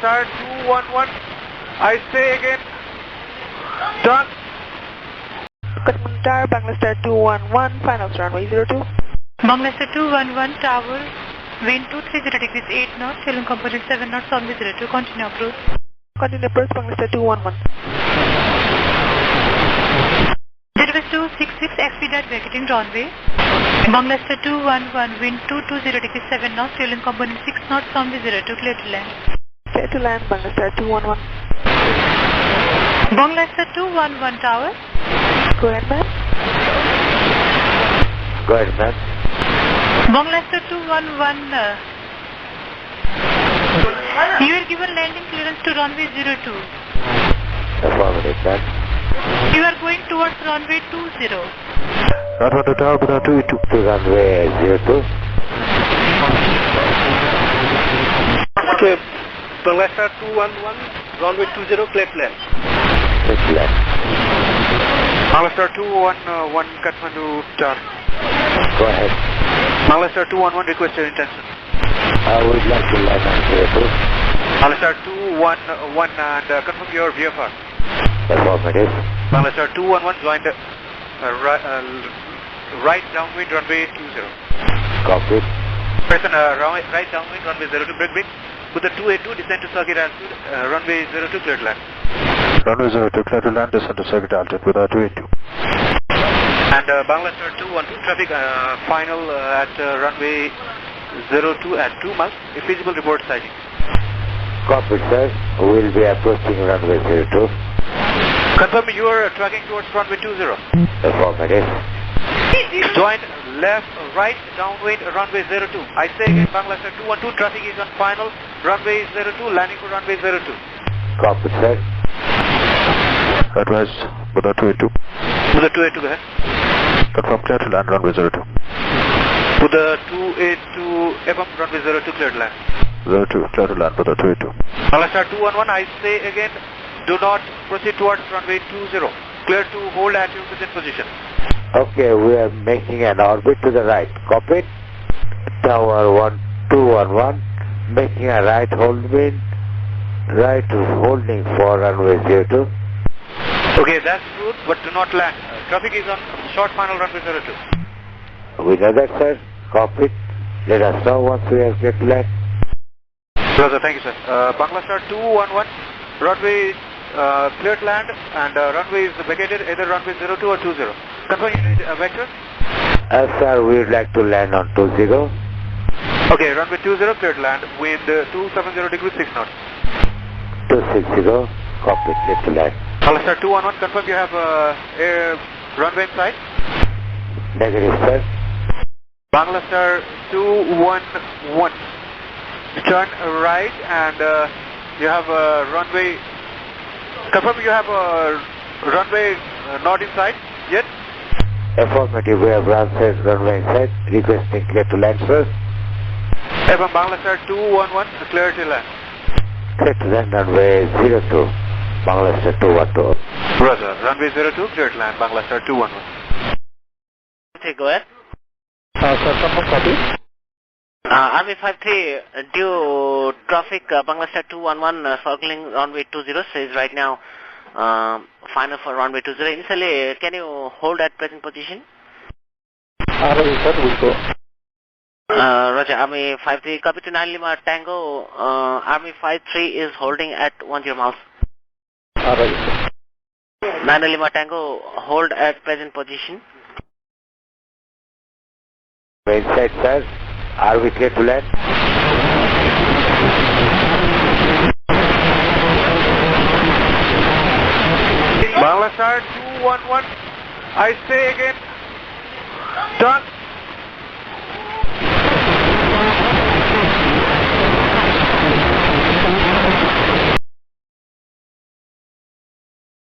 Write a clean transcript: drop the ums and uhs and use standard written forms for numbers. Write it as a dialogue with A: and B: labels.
A: Bangla 211. I say again. Done.
B: Kathmandu Tower, Bangla 211, final runway 02.
C: Bangla 211 Tower, wind 230 degrees 8 knots, fueling component 7 knots, runway 02, continue approach.
B: Continue approach, Bangla 211.
C: Runway 266, expedite vacating runway. Bangla 211, wind 220 degrees 7 knots, fueling component 6 knots, runway 02, clear to land.
B: Clear to land, Bangla 211.
C: Bangla 211 Tower.
B: Go ahead, ma'am.
D: Go ahead, ma'am.
C: Bangla 211. You are given landing clearance to runway 02.
D: Affirmative, ma'am.
C: You are going towards runway 20.
D: Kathmandu Tower, Bangla 282 to runway 02.
A: Okay, Bangla 211, runway 20, clear to land.
D: Clear to land.
A: Bangla 211, Kathmandu Tower.
D: Go ahead.
A: Bangla 211, request your intention.
D: I would like to land on 02.
A: Bangla 211 and confirm your VFR.
D: Affirmative.
A: Bangla 211 joined right downwind runway 20.
D: Copy.
A: Present right downwind runway 02, break. With the 282 descend to circuit altitude, runway 02 clear to land.
D: Runway 02 clear to land, descend to circuit altitude with our 282.
A: And Bangla 212 traffic final at runway 02 at 2 miles. If feasible, report sighting.
D: Copy, sir. We'll be approaching runway 02.
A: Confirm you are tracking towards runway 20.
D: Affirmative.
A: Join left, right, downwind, runway 02. I say again, Bangla 212, traffic is on final, runway 02, landing for runway 02.
D: Copy, sir. Advise, Buddha 282.
A: Buddha 282, go ahead.
D: Confirm clear to land, runway 02.
A: Buddha 282, FM, runway 02, clear to land.
D: 02, clear to land, Buddha 282.
A: Bangla 211, I say again, do not proceed towards runway 20. Clear to hold at your present position.
D: Okay, we are making an orbit to the right. Copy. Tower 1211, making a right holding for runway 02.
A: Okay, that's good, but do not land. Traffic is on short final runway 02.
D: We know that, sir. Copy. Let us know once we have get land.
A: Sir, thank you, sir. Bangla 211, runway clear to land, and runway is vacated, either runway 02 or 20. Confirm you need a vector?
D: Sir, we would like to land on 20.
A: Okay, runway 20, clear to land, wind 270 degrees 6 knots.
D: 260, copy, clear to land.
A: Bangla 211, confirm you have runway in sight?
D: Negative, sir.
A: Bangla 211, turn right, and you have a runway. Confirm you have a runway not in sight yet?
D: Affirmative, we have runway inside, requesting clear to land, sir.
A: FM Bangla 211, clear to land.
D: Clear to land, runway 02, Bangla 212.
A: Roger, runway 02, clear to land, Bangla 211.
E: Okay, go ahead.
D: Sir, confirm copy.
E: Army 53, due traffic, Bangla 211 circling runway 20, says right now final for runway 20. Initially, can you hold at present position?
D: Sir, we'll go.
E: Roger, Army 53, copy to 9 Lima Tango, Army 53 is holding at 10 miles.
D: Sir.
E: 9 Lima Tango, hold at present position.
D: Inside, sir. Are we clear to land?
A: Bangla 211, I say again, done.